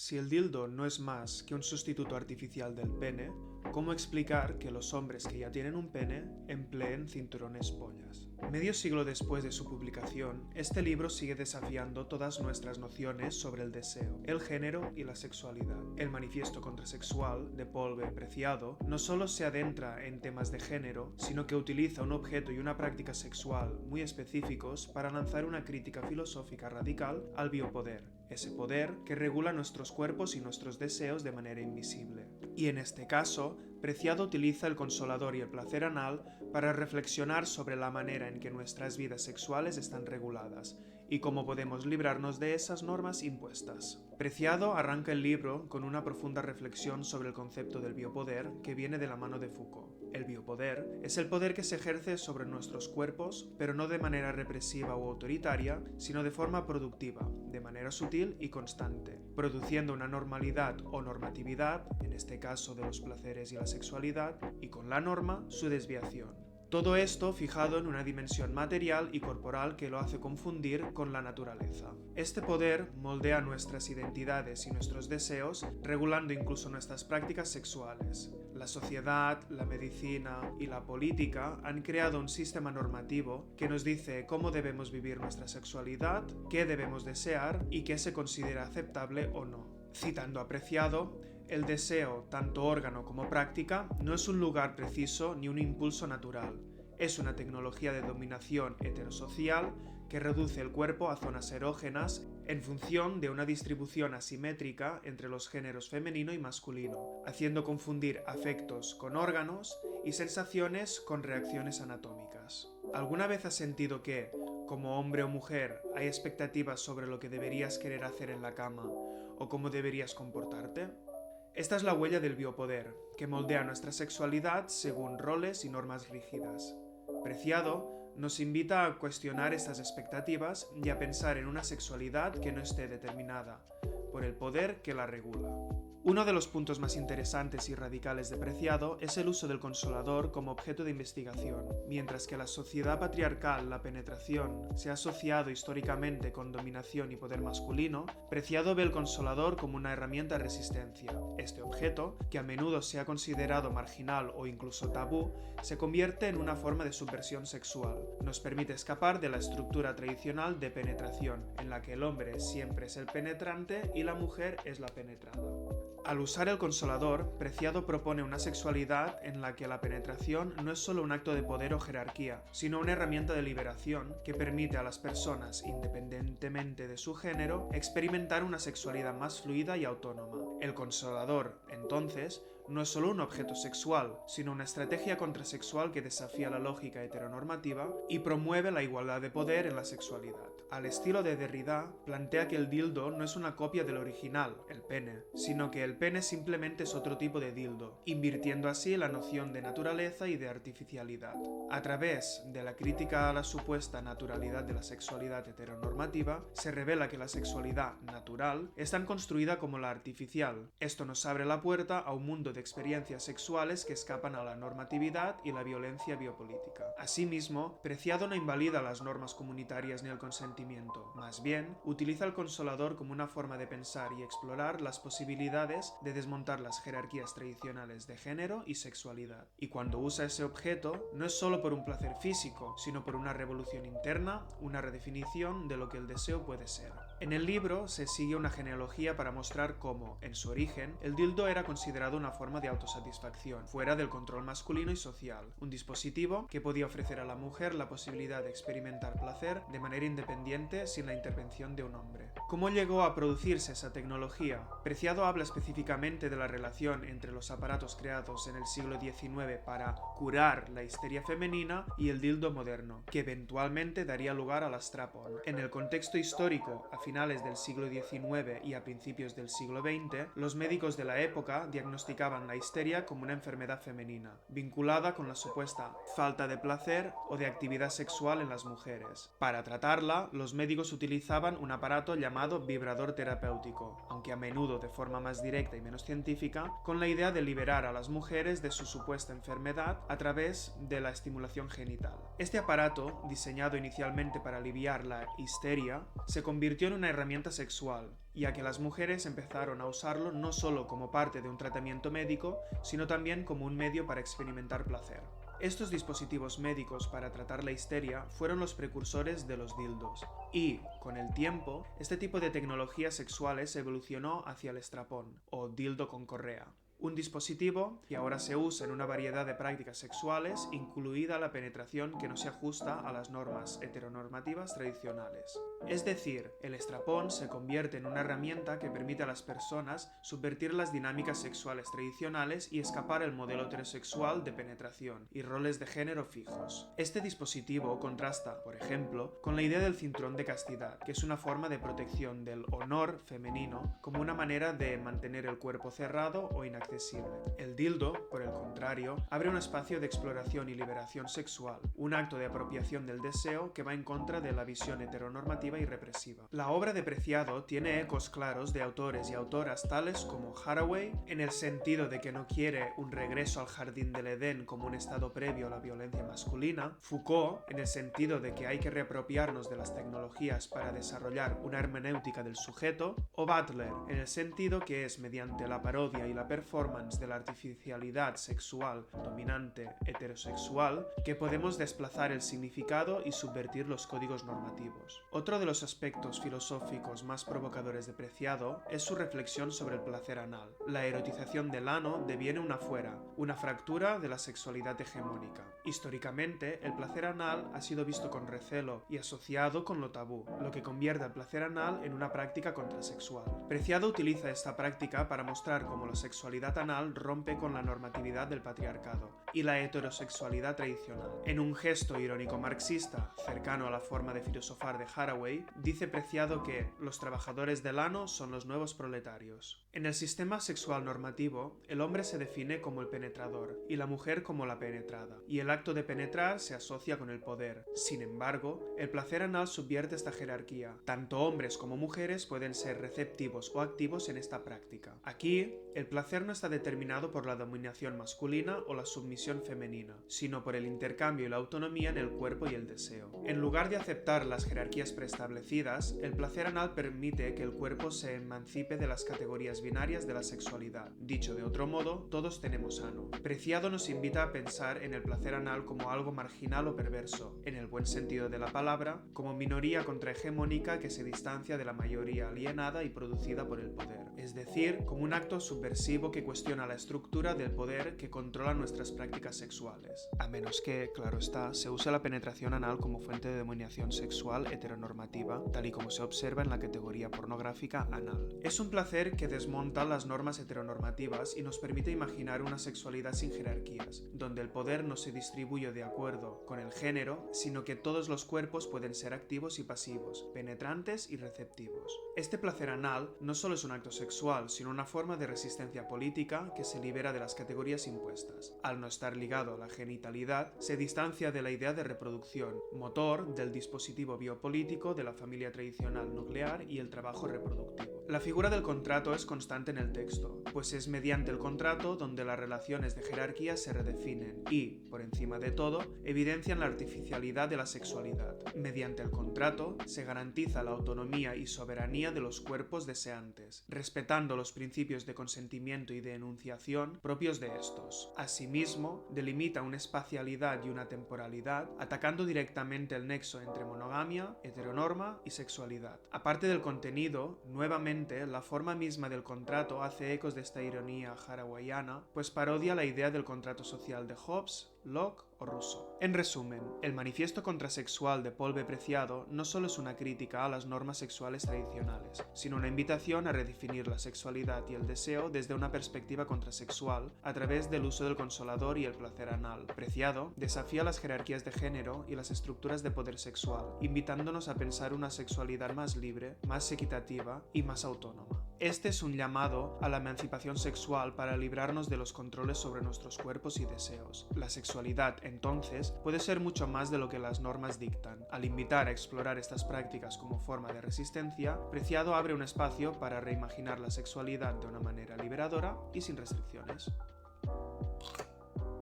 Si el dildo no es más que un sustituto artificial del pene, ¿cómo explicar que los hombres que ya tienen un pene empleen cinturones pollas? Medio siglo después de su publicación, este libro sigue desafiando todas nuestras nociones sobre el deseo, el género y la sexualidad. El Manifiesto Contrasexual, de Paul B. Preciado, no solo se adentra en temas de género, sino que utiliza un objeto y una práctica sexual muy específicos para lanzar una crítica filosófica radical al biopoder, ese poder que regula nuestros cuerpos y nuestros deseos de manera invisible. Y en este caso, Preciado utiliza el consolador y el placer anal para reflexionar sobre la manera en que nuestras vidas sexuales están reguladas y cómo podemos librarnos de esas normas impuestas. Preciado arranca el libro con una profunda reflexión sobre el concepto del biopoder que viene de la mano de Foucault. El biopoder es el poder que se ejerce sobre nuestros cuerpos, pero no de manera represiva o autoritaria, sino de forma productiva, de manera sutil y constante, produciendo una normalidad o normatividad, en este caso de los placeres y la sexualidad, y con la norma, su desviación. Todo esto fijado en una dimensión material y corporal que lo hace confundir con la naturaleza. Este poder moldea nuestras identidades y nuestros deseos, regulando incluso nuestras prácticas sexuales. La sociedad, la medicina y la política han creado un sistema normativo que nos dice cómo debemos vivir nuestra sexualidad, qué debemos desear y qué se considera aceptable o no. Citando a Preciado, el deseo, tanto órgano como práctica, no es un lugar preciso ni un impulso natural. Es una tecnología de dominación heterosocial que reduce el cuerpo a zonas erógenas en función de una distribución asimétrica entre los géneros femenino y masculino, haciendo confundir afectos con órganos y sensaciones con reacciones anatómicas. ¿Alguna vez has sentido que, como hombre o mujer, hay expectativas sobre lo que deberías querer hacer en la cama o cómo deberías comportarte? Esta es la huella del biopoder, que moldea nuestra sexualidad según roles y normas rígidas. Preciado nos invita a cuestionar estas expectativas y a pensar en una sexualidad que no esté determinada por el poder que la regula. Uno de los puntos más interesantes y radicales de Preciado es el uso del consolador como objeto de investigación. Mientras que en la sociedad patriarcal la penetración se ha asociado históricamente con dominación y poder masculino, Preciado ve el consolador como una herramienta de resistencia. Este objeto, que a menudo se ha considerado marginal o incluso tabú, se convierte en una forma de subversión sexual. Nos permite escapar de la estructura tradicional de penetración, en la que el hombre siempre es el penetrante y la mujer es la penetrada. Al usar el consolador, Preciado propone una sexualidad en la que la penetración no es solo un acto de poder o jerarquía, sino una herramienta de liberación que permite a las personas, independientemente de su género, experimentar una sexualidad más fluida y autónoma. El consolador, entonces, no es solo un objeto sexual, sino una estrategia contrasexual que desafía la lógica heteronormativa y promueve la igualdad de poder en la sexualidad. Al estilo de Derrida, plantea que el dildo no es una copia del original, el pene, sino que el pene simplemente es otro tipo de dildo, invirtiendo así la noción de naturaleza y de artificialidad. A través de la crítica a la supuesta naturalidad de la sexualidad heteronormativa, se revela que la sexualidad natural es tan construida como la artificial. Esto nos abre la puerta a un mundo de experiencias sexuales que escapan a la normatividad y la violencia biopolítica. Asimismo, Preciado no invalida las normas comunitarias ni el consentimiento, más bien, utiliza el consolador como una forma de pensar y explorar las posibilidades de desmontar las jerarquías tradicionales de género y sexualidad. Y cuando usa ese objeto, no es solo por un placer físico, sino por una revolución interna, una redefinición de lo que el deseo puede ser. En el libro se sigue una genealogía para mostrar cómo, en su origen, el dildo era considerado una forma de autosatisfacción, fuera del control masculino y social, un dispositivo que podía ofrecer a la mujer la posibilidad de experimentar placer de manera independiente sin la intervención de un hombre. ¿Cómo llegó a producirse esa tecnología? Preciado habla específicamente de la relación entre los aparatos creados en el siglo XIX para curar la histeria femenina y el dildo moderno, que eventualmente daría lugar a la strap-on. En el contexto histórico, a finales del siglo XIX y a principios del siglo XX, los médicos de la época diagnosticaban la histeria como una enfermedad femenina, vinculada con la supuesta falta de placer o de actividad sexual en las mujeres. Para tratarla, los médicos utilizaban un aparato llamado vibrador terapéutico, aunque a menudo de forma más directa y menos científica, con la idea de liberar a las mujeres de su supuesta enfermedad a través de la estimulación genital. Este aparato, diseñado inicialmente para aliviar la histeria, se convirtió en una herramienta sexual, ya que las mujeres empezaron a usarlo no solo como parte de un tratamiento médico, sino también como un medio para experimentar placer. Estos dispositivos médicos para tratar la histeria fueron los precursores de los dildos, y, con el tiempo, este tipo de tecnologías sexuales evolucionó hacia el estrapón, o dildo con correa. Un dispositivo que ahora se usa en una variedad de prácticas sexuales, incluida la penetración que no se ajusta a las normas heteronormativas tradicionales. Es decir, el estrapón se convierte en una herramienta que permite a las personas subvertir las dinámicas sexuales tradicionales y escapar el modelo heterosexual de penetración y roles de género fijos. Este dispositivo contrasta, por ejemplo, con la idea del cinturón de castidad, que es una forma de protección del honor femenino como una manera de mantener el cuerpo cerrado o inaccesible. El dildo, por el contrario, abre un espacio de exploración y liberación sexual, un acto de apropiación del deseo que va en contra de la visión heteronormativa y represiva. La obra de Preciado tiene ecos claros de autores y autoras tales como Haraway, en el sentido de que no quiere un regreso al jardín del Edén como un estado previo a la violencia masculina, Foucault, en el sentido de que hay que reapropiarnos de las tecnologías para desarrollar una hermenéutica del sujeto, o Butler, en el sentido que es mediante la parodia y la performance de la artificialidad sexual dominante heterosexual que podemos desplazar el significado y subvertir los códigos normativos. Otro de los aspectos filosóficos más provocadores de Preciado es su reflexión sobre el placer anal. La erotización del ano deviene una fuera, una fractura de la sexualidad hegemónica. Históricamente, el placer anal ha sido visto con recelo y asociado con lo tabú, lo que convierte el placer anal en una práctica contrasexual. Preciado utiliza esta práctica para mostrar cómo la sexualidad anal rompe con la normatividad del patriarcado y la heterosexualidad tradicional. En un gesto irónico marxista, cercano a la forma de filosofar de Haraway, dice Preciado que los trabajadores del ano son los nuevos proletarios. En el sistema sexual normativo, el hombre se define como el penetrador y la mujer como la penetrada, y el acto de penetrar se asocia con el poder. Sin embargo, el placer anal subvierte esta jerarquía. Tanto hombres como mujeres pueden ser receptivos o activos en esta práctica. Aquí, el placer no está determinado por la dominación masculina o la sumisión femenina, sino por el intercambio y la autonomía en el cuerpo y el deseo. En lugar de aceptar las jerarquías preestablecidas, el placer anal permite que el cuerpo se emancipe de las categorías binarias de la sexualidad. Dicho de otro modo, todos tenemos ano. Preciado nos invita a pensar en el placer anal como algo marginal o perverso, en el buen sentido de la palabra, como minoría contrahegemónica que se distancia de la mayoría alienada y producida por el poder, es decir, como un acto subversivo que cuestiona la estructura del poder que controla nuestras prácticas sexuales. A menos que, claro está, se use la penetración anal como fuente de dominación sexual heteronormativa, tal y como se observa en la categoría pornográfica anal. Es un placer que desmonta las normas heteronormativas y nos permite imaginar una sexualidad sin jerarquías, donde el poder no se distribuye de acuerdo con el género, sino que todos los cuerpos pueden ser activos y pasivos, penetrantes y receptivos. Este placer anal no solo es un acto sexual, sino una forma de resistencia política que se libera de las categorías impuestas. Al no estar ligado a la genitalidad, se distancia de la idea de reproducción, motor del dispositivo biopolítico de la familia tradicional nuclear y el trabajo reproductivo. La figura del contrato es constante en el texto, pues es mediante el contrato donde las relaciones de jerarquía se redefinen y, por encima de todo, evidencian la artificialidad de la sexualidad. Mediante el contrato se garantiza la autonomía y soberanía de los cuerpos deseantes, respetando los principios de consentimiento y de enunciación propios de estos. Asimismo, delimita una espacialidad y una temporalidad, atacando directamente el nexo entre monogamia, heteronorma y sexualidad. Aparte del contenido, nuevamente, la forma misma del contrato hace ecos de esta ironía harawayana, pues parodia la idea del contrato social de Hobbes, Locke o Rousseau. En resumen, el manifiesto contrasexual de Paul B. Preciado no solo es una crítica a las normas sexuales tradicionales, sino una invitación a redefinir la sexualidad y el deseo desde una perspectiva contrasexual a través del uso del consolador y el placer anal. Preciado desafía las jerarquías de género y las estructuras de poder sexual, invitándonos a pensar una sexualidad más libre, más equitativa y más autónoma. Este es un llamado a la emancipación sexual para librarnos de los controles sobre nuestros cuerpos y deseos. La sexualidad, entonces, puede ser mucho más de lo que las normas dictan. Al invitar a explorar estas prácticas como forma de resistencia, Preciado abre un espacio para reimaginar la sexualidad de una manera liberadora y sin restricciones.